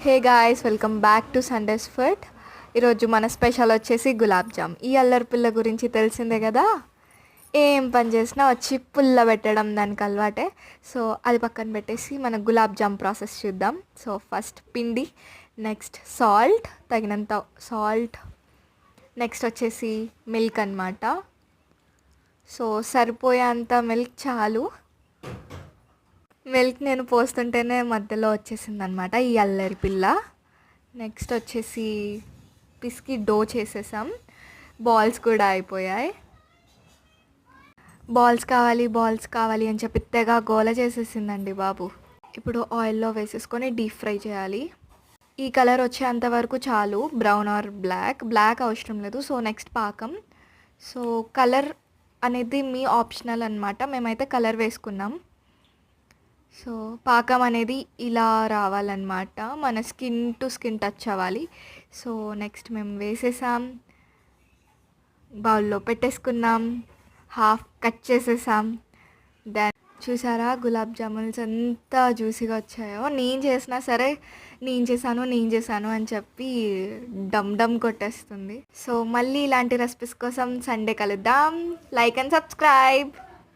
Hey guys, welcome back to Sundays food. ఈరోజు మన special వచ్చేసి గులాబ్ జామ్. ఈ అల్లరి పిల్ల గురించి తెలిసిందే కదా, ఏం పని చేసినా వచ్చి పుల్ల పెట్టడం దానికి అలవాటే. సో అది పక్కన పెట్టేసి మన గులాబ్ జామ్ ప్రాసెస్ చూద్దాం. సో ఫస్ట్ పిండి, నెక్స్ట్ సాల్ట్, తగినంత సాల్ట్, నెక్స్ట్ వచ్చేసి మిల్క్ అన్నమాట. సో సరిపోయేంత మిల్క్ చాలు. మిల్క్ నేను పోస్తుంటేనే మధ్యలో వచ్చేసింది అనమాట ఈ అల్లరి పిల్ల. నెక్స్ట్ వచ్చేసి పిసికి డో చేసేసాం. బాల్స్ కూడా అయిపోయాయి. బాల్స్ కావాలి అని చెప్పి తెగ గోల చేసేసిందండి బాబు. ఇప్పుడు ఆయిల్లో వేసేసుకొని డీప్ ఫ్రై చేయాలి. ఈ కలర్ వచ్చేంత వరకు చాలు, బ్రౌన్ ఆర్ బ్లాక్ అవసరం లేదు. సో నెక్స్ట్ పాకం. సో కలర్ అనేది మీ ఆప్షనల్ అనమాట. మేమైతే కలర్ వేసుకున్నాం. సో పాకం అనేది ఇలా రావాలన్నమాట, మన స్కిన్ టు స్కిన్ టచ్ అవ్వాలి. సో నెక్స్ట్ మేము వేసేసాం, బౌల్లో పెట్టేసుకున్నాం, హాఫ్ కట్ చేసేసాం. దెన్ చూసారా గులాబ్ జామున్స్ ఎంత జ్యూసీగా వచ్చాయో. నేను చేసినా సరే నేను చేశాను అని చెప్పి డమ్ కొట్టేస్తుంది. సో మళ్ళీ ఇలాంటి రెసిపీస్ కోసం సండే కలుద్దాం. Like and subscribe.